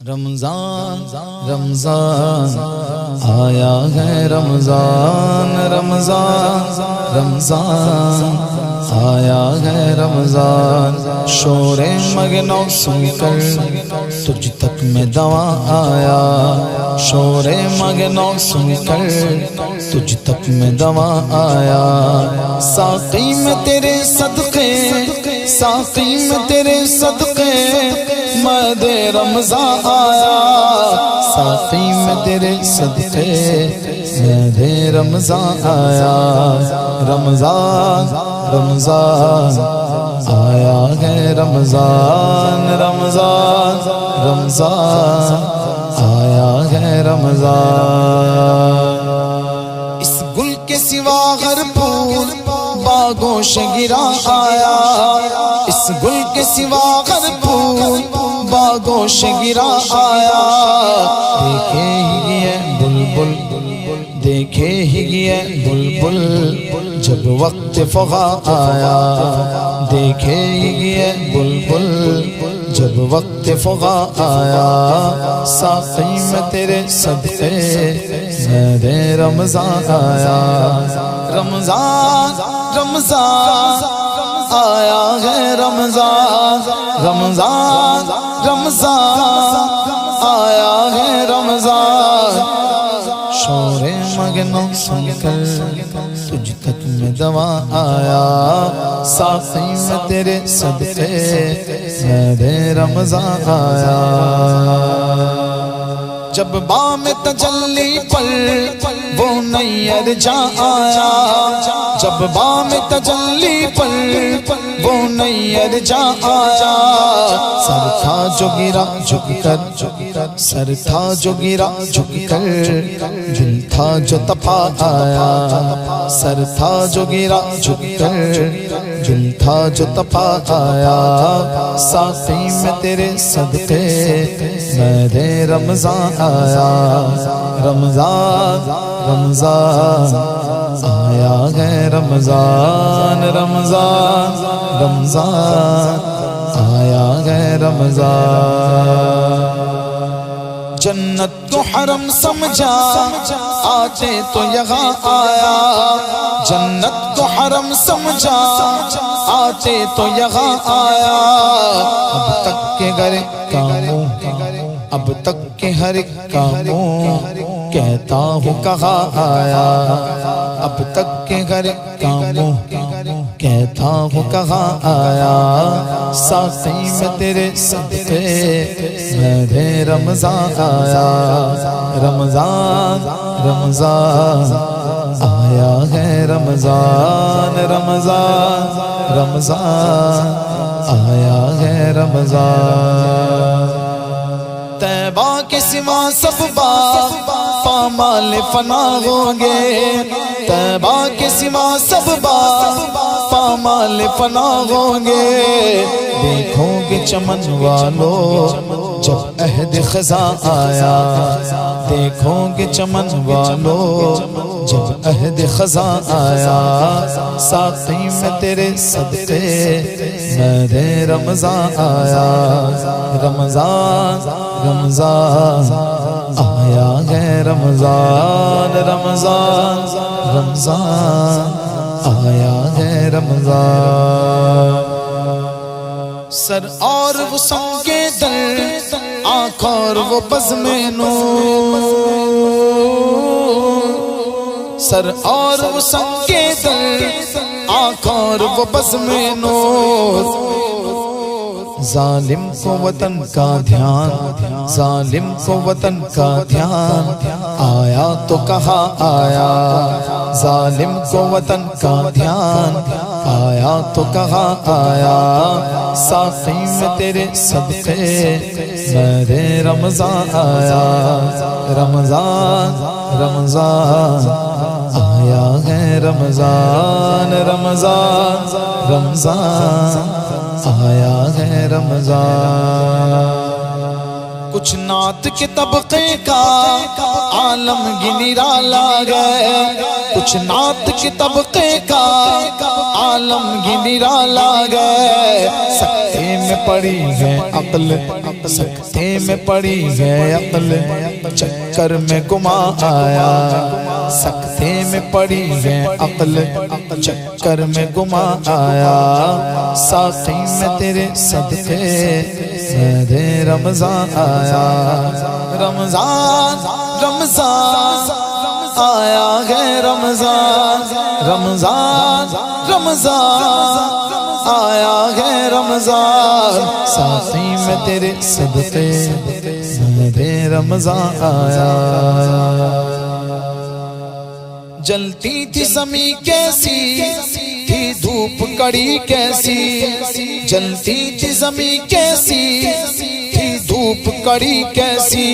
رمضان رمضان آیا ہے رمضان رمضان رمضان آیا ہے رمضان شور مگنو سن کر تجھ تک میں دوا آیا شور مگنو سن کر تجھ تک میں دوا آیا ساقی میں تیرے صدقے ساقی میں تیرے صدقے مد رمضان آیا ساقی میں تیرے صدقے مد رمضان آیا رمضان رمضان آیا ہے رمضان رمضان رمضان آیا ہے رمضان اس گل کے سوا ہر پھول باغوش گرا آیا اس گل کے سوا ہر پھول باغوش گرا آیا دیکھے ہی یہ بلبل دیکھے ہی یہ بلبل جب وقت فغا آیا دیکھے ہی یہ بلبل جب وقت فغا آیا ساقی میں تیرے صدقے مد رمضان آیا رمضان رمضان آیا ہے رمضان رمضان رمضان آیا ہے رمضان شور مگنو سن کر تجھ تک میں دوا آیا ساقی میں تیرے صدقے مد رمضان آیا جب بام تجلی پر وہ نیر جا آیا جب بام تجلی پر وہ نیر جا آیا سر تھا جو گرا جھک کر سر تھا جو گرا جھک کر دل تھا جو تپا آیا سر تھا جو گرا جھک کر دل تھا جو تپا آیا ساقی میں تیرے صدقے مد رمضان آیا رمضان رمضان آیا ہے رمضان رمضان رمضان آیا ہے رمضان جنت کو حرم سمجھا آتے تو یہاں آیا جنت کو حرم سمجھا آتے تو یہاں آیا اب تک کے گھر کاموں اب تک کے ہر کاموں کہتا ہوں کہاں آیا اب تک کے گھر کاموں کہتا ہوں کہاں آیا ساقی میں تیرے صدقے مد رمضان آیا رمضان رمضان آیا ہے رمضان رمضان رمضان آیا ہے رمضان طیبہ کے سوا سب باغ پامال فنا ہوں گے طیبہ کے سوا سب باغ پامال فنا ہوں گے دیکھو گے چمن والو جب عہد خزاں آیا دیکھو گے چمن والو جب عہد خزاں آیا ساقی میں تیرے صدقے مد رمضان آیا رمضان رمضان آیا ہے رمضان رمضان رمضان آیا ہے رمضان سر اور وہ سنگے در آنکھ اور وہ بزم نور سر اور وہ سنگے در آنکھ اور وہ بزم نور ظالم کو وطن کا دھیان ظالم کو وطن کا دھیان آیا تو کہاں آیا ظالم کو وطن کا دھیان آیا تو کہاں آیا ساقی میں تیرے صدقے مد رمضان آیا رمضان رمضان آیا ہے رمضان رمضان رمضان آیا ہے رمضان کچھ نعت کے طبقے کا عالم نرالا گئے، کچھ نعت کے طبقے کا عالم نرالا گئے، سکتے میں پڑی ہے عقل، سکتے میں پڑی ہے عقل، چکر میں گما آیا، سکتے میں پڑی ہے عقل، چکر میں گما آیا، ساقی میں تیرے صدقے مہد رمضان آیا، رمضان رمضان آیا ہے رمضان، رمضان رمضان آیا ہے رمضان، ساقی میں تیرے صدقے مہد رمضان آیا۔ جلتی تھی زمین کیسی تھی دھوپ کڑی کیسی، جلتی تھی زمین کیسی تھی دھوپ کڑی کیسی،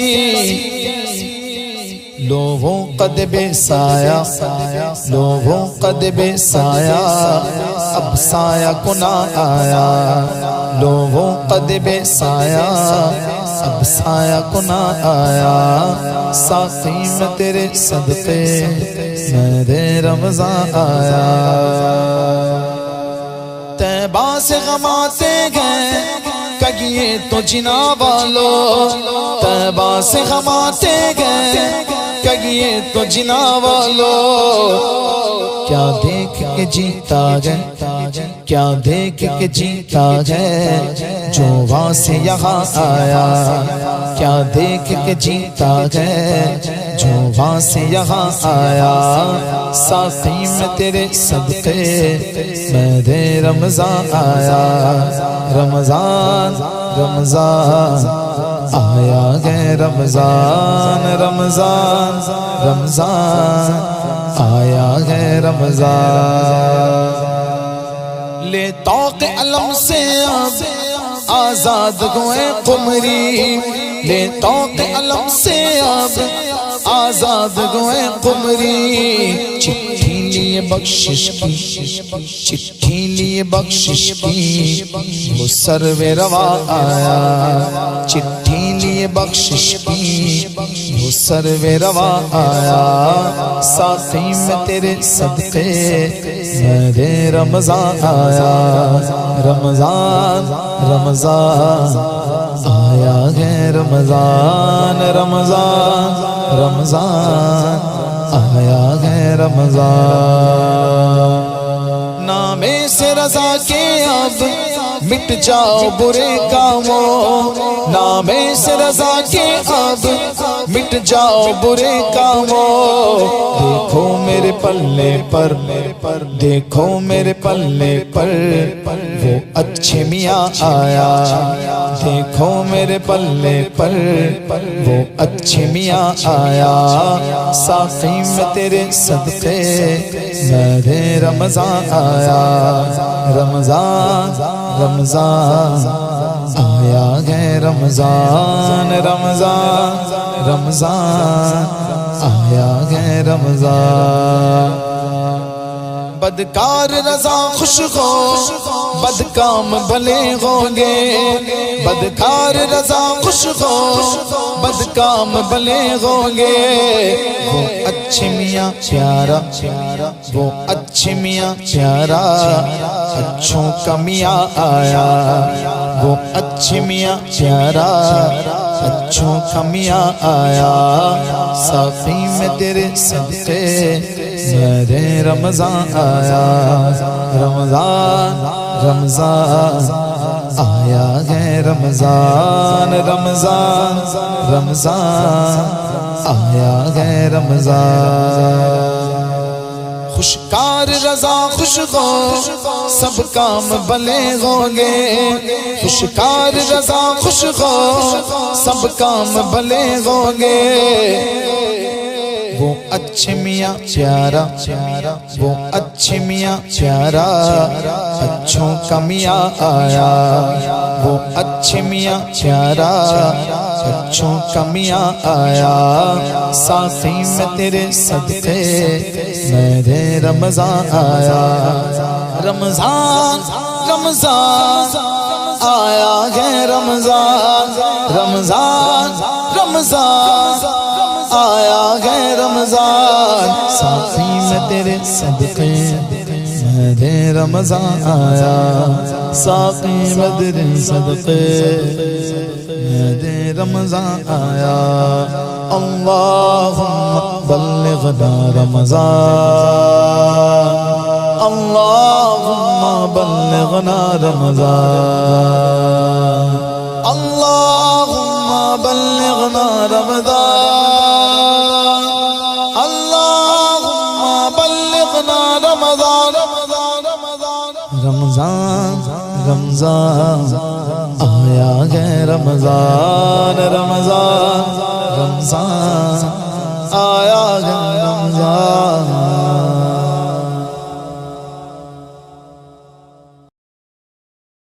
لوگوں قد بے سایہ، لوگوں قد بے سایہ، اب سایہ کنا آیا، لوگوں قد بے سایہ، اب سایہ کنا آیا، ساقی میں تیرے صدقے مہد رمضان آیا۔ طیبہ سے غم آتے گئے کگیے تو جنا والو، طیبہ سے غم آتے گئے کگیے تو جنا والو، کیا دیکھ کے جیتا گئے، کیا دیکھ کے جیتا گئے جو وہاں سے یہاں آیا، کیا دیکھ کے جیتا گئے جو وہاں سے یہاں آیا، ساقی میں تیرے صدقے مہد رمضان آیا، رمضان رمضان آیا ہے رمضان، رمضان رمضان آیا ہے رمضان، لے توق علم سے اب آزاد ہوئے قمری، لے توق علم سے اب آزاد ہوئے قمری، چٹھی لیے بخشش کی، چٹھی لیے بخشش کی، وہ سرو روا آیا، چٹھی لیے بخشش کی، وہ سرو روا آیا، ساقی میں تیرے صدقے مہد رمضان آیا، رمضان رمضان آیا ہے رمضان، رمضان رمضان آیا ہے رمضان، نام سے رضا کے اب مٹ جاؤ برے کاموں، نام سے رضا کے اب مٹ جاؤ برے کاموں، دیکھو میرے پلے پر، دیکھو میرے پلے پر وہ اچھے میاں آیا، دیکھو میرے پلے پر وہ اچھے میاں آیا، ساقی میں تیرے صدقے مہد رمضان آیا، رمضان رمضان آیا ہے رمضان، رمضان رمضان آیا ہے رمضان، بدکار رضا خوش ہو بدکام بھلے ہوں گے، بدکار رضا خوش ہو بدکام بھلے ہوں گے، وہ اچھے میاں پیارا، وہ اچھے میاں پیارا اچھوں کا میاں آیا، وہ اچھے میاں پیارا اچھوں کا میاں آیا، ساقی میں تیرے صدقے مہد رمضان آیا، رمضان رمضان آیا ہے رمضان، رمضان رمضان آیا ہے رمضان، خوشکار رضا خوش ہو سب کام بھلے ہوں گے، خوشکار رضا خوش ہو سب کام بھلے ہوں گے، وہ اچھے میاں پیارا، وہ اچھے میاں پیارا اچھوں کا میاں آیا، وہ اچھے میاں پیارا اچھوں کا میاں آیا، ساقی میں تیرے صدقے مہد رمضان آیا، رمضان رمضان آیا ہے رمضان رمضان رمضان آیا ہے رمضان ساقی میں تیرے صدقے میرے رمضان آیا ساقی میں تیرے صدقے میرے رمضان آیا اللہم بلغنا رمضان اللہم بلغنا رمضان اللہم بلغنا رمضان اللہم بلغنا رمضان رمضان رمضان آیا ہے رمضان رمضان رمضان آیا ہے رمضان